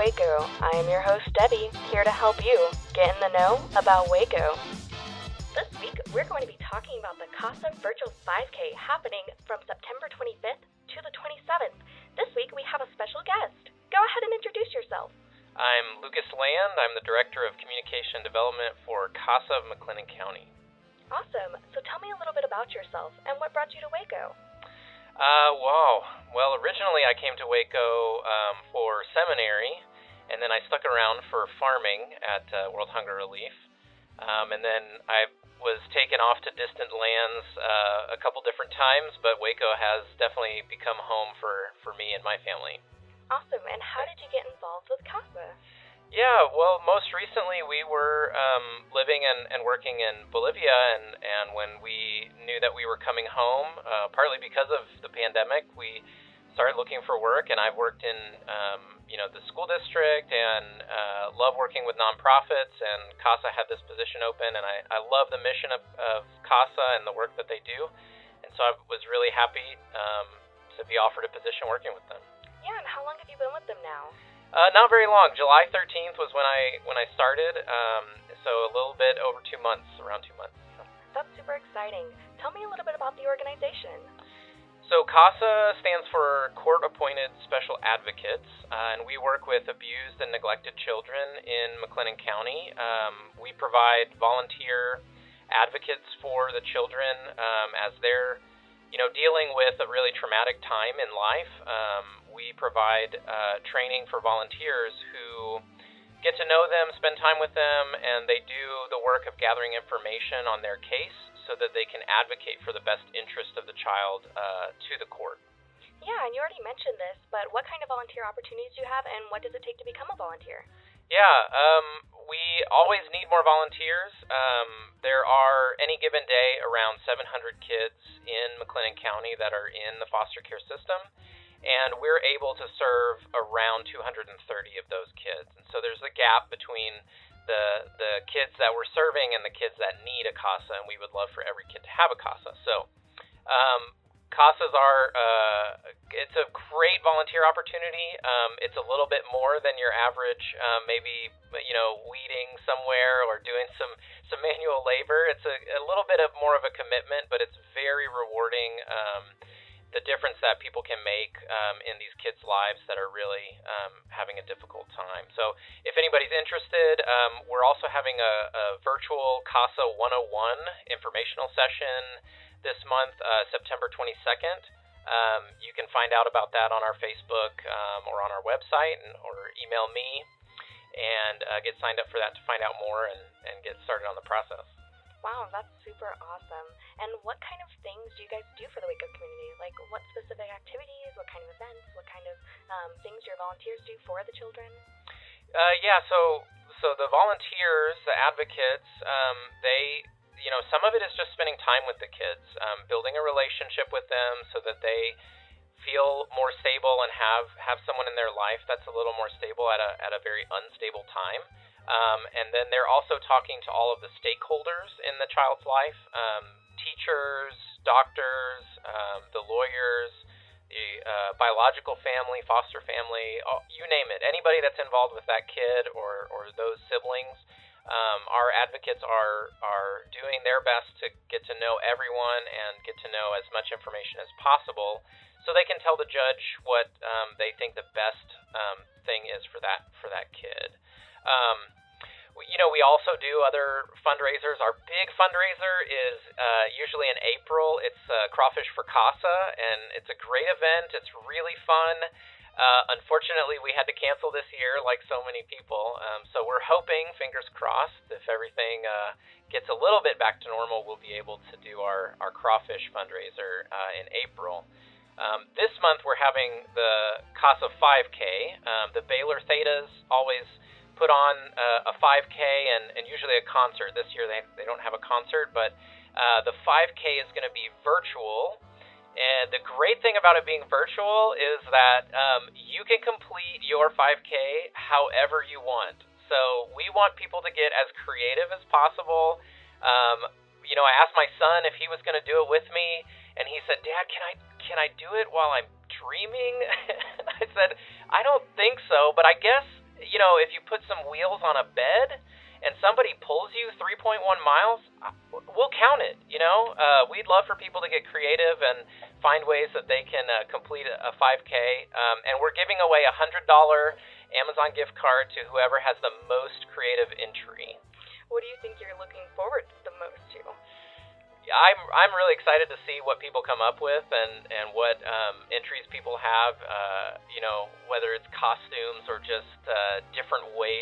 Waco. I am your host, Debbie, here to help you get in the know about Waco. This week, we're going to be talking about the CASA Virtual 5K happening from September 25th to the 27th. This week, we have a special guest. Go ahead and introduce yourself. I'm Lucas Land. I'm the Director of Communication and Development for CASA of McLennan County. Awesome. So tell me a little bit about yourself and what brought you to Waco. Well, originally I came to Waco for seminary, and then I stuck around for farming at World Hunger Relief. And then I was taken off to distant lands a couple different times, but Waco has definitely become home for me and my family. Awesome. And how did you get involved with CASA? Yeah, well, most recently we were living and working in Bolivia, and when we knew that we were coming home, partly because of the pandemic, we started looking for work, and I've worked in the school district and love working with nonprofits, and CASA had this position open, and I love the mission of CASA and the work that they do, and so I was really happy to be offered a position working with them. Yeah, and how long have you been with them now? Not very long. July 13th was when I started, so a little bit over 2 months, around 2 months. That's super exciting. Tell me a little bit about the organization. So CASA stands for Court Appointed Special Advocates, and we work with abused and neglected children in McLennan County. We provide volunteer advocates for the children as they're dealing with a really traumatic time in life. We provide training for volunteers who get to know them, spend time with them, and they do the work of gathering information on their case so that they can advocate for the best interest of the child to the court. Yeah, and you already mentioned this, but what kind of volunteer opportunities do you have, and what does it take to become a volunteer? Yeah, we always need more volunteers. There are, any given day, around 700 kids in McLennan County that are in the foster care system, and we're able to serve around 230 of those kids. And so there's a gap between the kids that we're serving and the kids that need a CASA, and we would love for every kid to have a CASA. So CASAs are, it's a great volunteer opportunity. It's a little bit more than your average, maybe, weeding somewhere or doing some manual labor. It's a little bit of more of a commitment, but it's very rewarding, the difference that people can make in these kids' lives that are really having a difficult time. So if anybody's interested, we're also having a virtual CASA 101 informational session this month, September 22nd. You can find out about that on our Facebook or on our website, or email me and get signed up for that to find out more and get started on the process. Wow, that's super awesome. And what kind of things do you guys do for the Waco community? Like, what specific activities, what kind of events, what kind of things your volunteers do for the children? So the volunteers, the advocates, they, some of it is just spending time with the kids, building a relationship with them so that they feel more stable and have someone in their life that's a little more stable at a very unstable time. And then they're also talking to all of the stakeholders in the child's life, teachers, doctors, the lawyers, the biological family, foster family, you name it. Anybody that's involved with that kid or those siblings, our advocates are doing their best to get to know everyone and get to know as much information as possible so they can tell the judge what they think the best thing is for that kid. We also do other fundraisers. Our big fundraiser is usually in April. It's Crawfish for CASA, and it's a great event. It's really fun. Unfortunately, we had to cancel this year like so many people. So we're hoping, fingers crossed, if everything gets a little bit back to normal, we'll be able to do our Crawfish fundraiser in April. This month, we're having the CASA 5K. The Baylor Thetas always put on a 5K and usually a concert. This year they don't have a concert, but the 5K is going to be virtual. And the great thing about it being virtual is that you can complete your 5K however you want. So we want people to get as creative as possible. I asked my son if he was going to do it with me, and he said, "Dad, can I do it while I'm dreaming?" I said, "I don't think so, but I guess if you put some wheels on a bed and somebody pulls you 3.1 miles, we'll count it. We'd love for people to get creative and find ways that they can complete a 5K. And we're giving away a $100 Amazon gift card to whoever has the most creative entry. What do you think you're looking forward the most to? I'm really excited to see what people come up with and what entries people have, whether it's costumes or just different ways